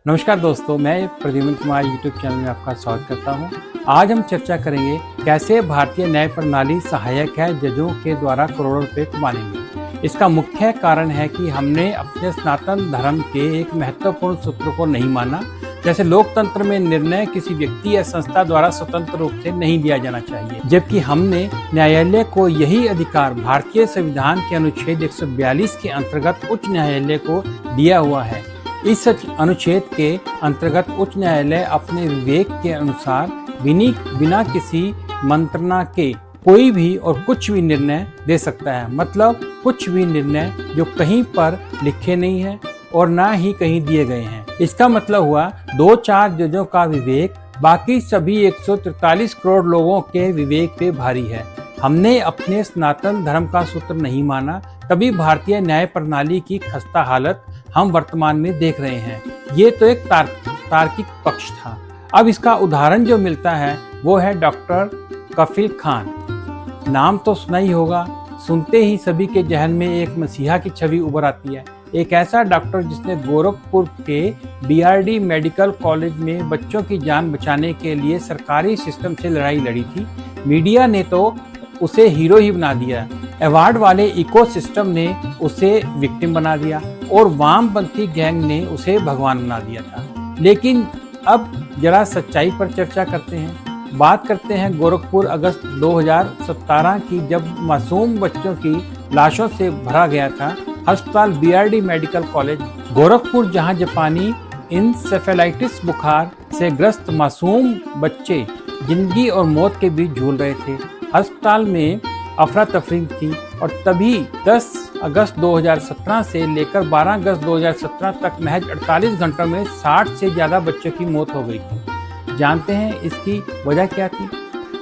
नमस्कार दोस्तों, मैं प्रद्युम्न कुमार यूट्यूब चैनल में आपका स्वागत करता हूं। आज हम चर्चा करेंगे कैसे भारतीय न्याय प्रणाली सहायक है जजों के द्वारा करोड़ों रुपए कमाने में। इसका मुख्य कारण है कि हमने अपने सनातन धर्म के एक महत्वपूर्ण सूत्र को नहीं माना। जैसे लोकतंत्र में निर्णय किसी व्यक्ति या संस्था द्वारा स्वतंत्र रूप से नहीं दिया जाना चाहिए, जबकि हमने न्यायालय को यही अधिकार भारतीय संविधान के अनुच्छेद 142 के अंतर्गत उच्च न्यायालय को दिया हुआ है। इस अनुच्छेद के अंतर्गत उच्च न्यायालय अपने विवेक के अनुसार बिना किसी मंत्रणा के कोई भी और कुछ भी निर्णय दे सकता है। मतलब कुछ भी निर्णय जो कहीं पर लिखे नहीं है और ना ही कहीं दिए गए हैं। इसका मतलब हुआ 2-4 जजों का विवेक बाकी सभी 143 करोड़ लोगों के विवेक पे भारी है। हमने अपने सनातन धर्म का सूत्र नहीं माना, तभी भारतीय न्याय प्रणाली की खस्ता हालत हम वर्तमान में देख रहे हैं। ये तो एक तार्किक पक्ष था। अब इसका उदाहरण जो मिलता है वो है डॉक्टर कफील खान। नाम तो सुना ही होगा, सुनते ही सभी के जहन में एक मसीहा की छवि उभर आती है। एक ऐसा डॉक्टर जिसने गोरखपुर के बीआरडी मेडिकल कॉलेज में बच्चों की जान बचाने के लिए सरकारी सिस्टम से लड़ाई लड़ी थी। मीडिया ने तो उसे हीरो ही बना दिया, अवार्ड वाले इकोसिस्टम ने उसे विक्टिम बना दिया और वामपंथी गैंग ने उसे भगवान बना दिया था। लेकिन अब जरा सच्चाई पर चर्चा करते हैं। बात करते हैं गोरखपुर अगस्त 2017 की, जब मासूम बच्चों की लाशों से भरा गया था अस्पताल बीआरडी मेडिकल कॉलेज गोरखपुर, जहां जापानी इंसेफेलाइटिस बुखार से ग्रस्त मासूम बच्चे जिंदगी और मौत के बीच झूल रहे थे। अस्पताल में अफरा तफरी थी और तभी 10 अगस्त 2017 से लेकर 12 अगस्त 2017 तक महज 48 घंटों में 60 से ज्यादा बच्चों की मौत हो गई थी। जानते हैं इसकी वजह क्या थी?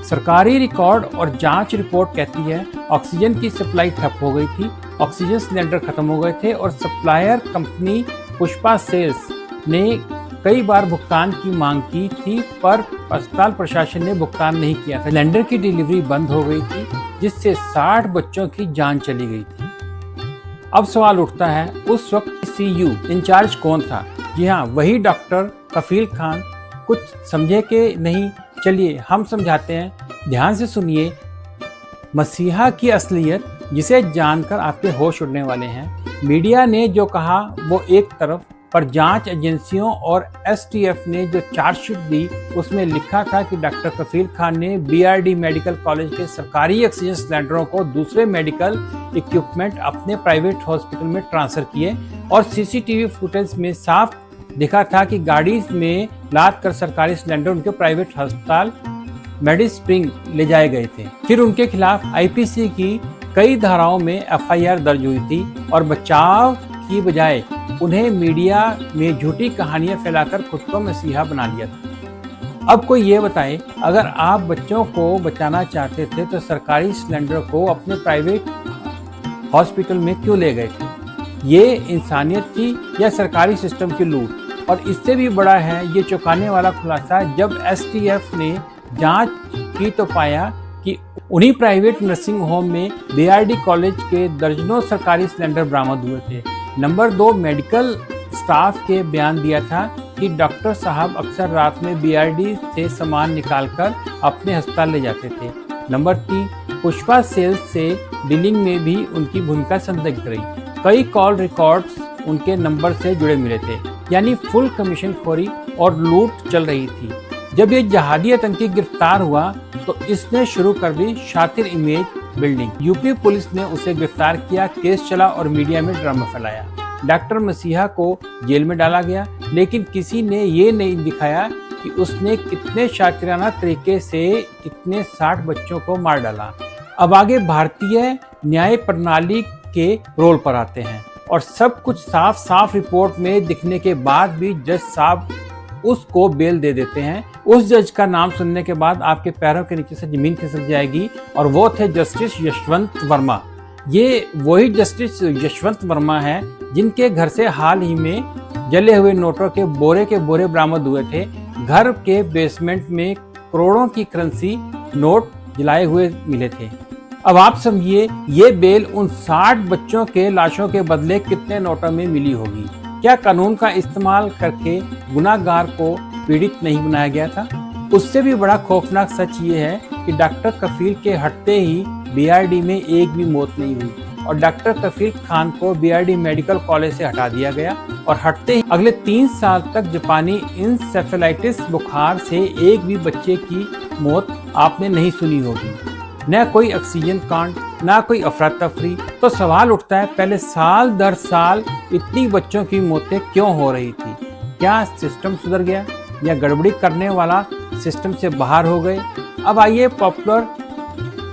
सरकारी रिकॉर्ड और जांच रिपोर्ट कहती है ऑक्सीजन की सप्लाई ठप हो गई थी, ऑक्सीजन सिलेंडर खत्म हो गए थे और सप्लायर कंपनी पुष्पा सेल्स ने कई बार भुगतान की मांग की थी, पर अस्पताल प्रशासन ने भुगतान नहीं किया था। सिलेंडर की डिलीवरी बंद हो गई थी, जिससे 60 बच्चों की जान चली गई थी। अब सवाल उठता है, उस वक्त सीयू इंचार्ज कौन था? जी हाँ, वही डॉक्टर कफील खान। कुछ समझे कि नहीं? चलिए हम समझाते हैं, ध्यान से सुनिए। मसीहा की असलियत, जिसे जानकर आपके होश उड़ने वाले हैं। मीडिया ने जो कहा वो एक तरफ, पर जांच एजेंसियों और एसटीएफ ने जो चार्जशीट दी उसमें लिखा था कि डॉक्टर कफील खान ने बीआरडी मेडिकल कॉलेज के सरकारी ऑक्सीजन सिलेंडरों को दूसरे मेडिकल इक्विपमेंट अपने प्राइवेट हॉस्पिटल में ट्रांसफर किए और सीसीटीवी फुटेज में साफ दिखा था कि गाड़ी में लाद कर सरकारी सिलेंडर उनके प्राइवेट अस्पताल मेडिस्प्रिंग ले जाए गए थे। फिर उनके खिलाफ आईपीसी की कई धाराओं में एफआईआर दर्ज हुई थी और बचाव की बजाय उन्हें मीडिया में झूठी कहानियां फैलाकर खुद को मसीहा बना लिया था। अब कोई ये बताए, अगर आप बच्चों को बचाना चाहते थे तो सरकारी सिलेंडर को अपने प्राइवेट हॉस्पिटल में क्यों ले गए थे? ये इंसानियत थी या सरकारी सिस्टम की लूट? और इससे भी बड़ा है ये चौंकाने वाला खुलासा, जब एसटीएफ ने जांच की तो पाया कि उन्हीं प्राइवेट नर्सिंग होम में बीआरडी कॉलेज के दर्जनों सरकारी सिलेंडर बरामद हुए थे। नंबर 2, मेडिकल स्टाफ के बयान दिया था कि डॉक्टर साहब अक्सर रात में बीआरडी से सामान निकालकर अपने अस्पताल ले जाते थे। नंबर 3, पुष्पा सेल्स से डीलिंग में भी उनकी भूमिका संदिग्ध रही। कई कॉल रिकॉर्ड्स उनके नंबर से जुड़े मिले थे, यानी फुल कमीशन खोरी और लूट चल रही थी। जब ये जहादी आतंकी गिरफ्तार हुआ तो इसने शुरू कर दी शातिर इमेज बिल्डिंग। यूपी पुलिस ने उसे गिरफ्तार किया, केस चला और मीडिया में ड्रामा फैलाया। डॉक्टर मसीहा को जेल में डाला गया, लेकिन किसी ने ये नहीं दिखाया कि उसने कितने शातिराना तरीके से इतने 60 बच्चों को मार डाला। अब आगे भारतीय न्याय प्रणाली के रोल पर आते हैं और सब कुछ साफ साफ रिपोर्ट में दिखने के बाद भी जज साहब उसको बेल दे देते हैं। उस जज का नाम सुनने के बाद आपके पैरों के नीचे से जमीन खिसक जाएगी और वो थे जस्टिस यशवंत वर्मा। ये वही जस्टिस यशवंत वर्मा है जिनके घर से हाल ही में जले हुए नोटों के बोरे बरामद हुए थे। घर के बेसमेंट में करोड़ों की करेंसी नोट जलाए हुए मिले थे। अब आप समझिए ये बेल उन 60 बच्चों के लाशों के बदले कितने नोटों में मिली होगी। क्या कानून का इस्तेमाल करके गुनाहगार को पीड़ित नहीं बनाया गया था? उससे भी बड़ा खौफनाक सच ये है कि डॉक्टर कफील के हटते ही बीआरडी में एक भी मौत नहीं हुई और डॉक्टर कफील खान को बीआरडी मेडिकल कॉलेज से हटा दिया गया और हटते ही अगले 3 साल तक जापानी इंसेफेलाइटिस बुखार से एक भी बच्चे की मौत आपने नहीं सुनी होगी। न कोई ऑक्सीजन कांड, ना कोई अफरा तफरी। तो सवाल उठता है, पहले साल दर साल इतनी बच्चों की मौतें क्यों हो रही थी? क्या सिस्टम सुधर गया या गड़बड़ी करने वाला सिस्टम से बाहर हो गए? अब आइए पॉपुलर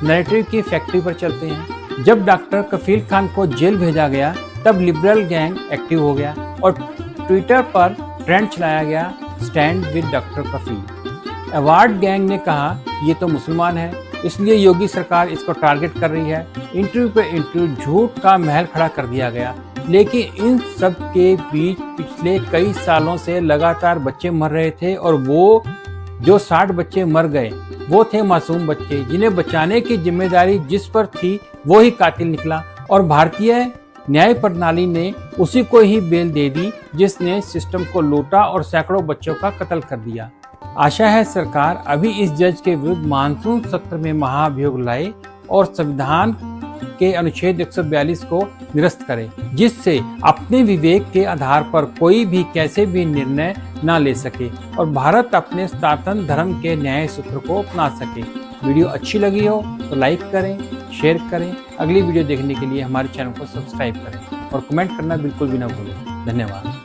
नैरेटिव की फैक्ट्री पर चलते हैं। जब डॉक्टर कफील खान को जेल भेजा गया तब लिबरल गैंग एक्टिव हो गया और ट्विटर पर ट्रेंड चलाया गया, stand with doctor Kafeel. Award gang ने कहा ये तो मुसलमान है, इसलिए योगी सरकार इसको टारगेट कर रही है। इंटरव्यू पे इंटरव्यू झूठ का महल खड़ा कर दिया गया। लेकिन इन सब के बीच पिछले कई सालों से लगातार बच्चे मर रहे थे और वो जो 60 बच्चे मर गए वो थे मासूम बच्चे जिन्हें बचाने की जिम्मेदारी जिस पर थी वो ही कातिल निकला और भारतीय न्याय प्रणाली ने उसी को ही बेल दे दी जिसने सिस्टम को लूटा और सैकड़ों बच्चों का कत्ल कर दिया। आशा है सरकार अभी इस जज के विरुद्ध मानसून सत्र में महाभियोग लाए और संविधान के अनुच्छेद 142 को निरस्त करे, जिससे अपने विवेक के आधार पर कोई भी कैसे भी निर्णय न ले सके और भारत अपने सनातन धर्म के न्याय सूत्र को अपना सके। वीडियो अच्छी लगी हो तो लाइक करें, शेयर करें। अगली वीडियो देखने के लिए हमारे चैनल को सब्सक्राइब करें और कमेंट करना बिल्कुल भी न भूलें। धन्यवाद।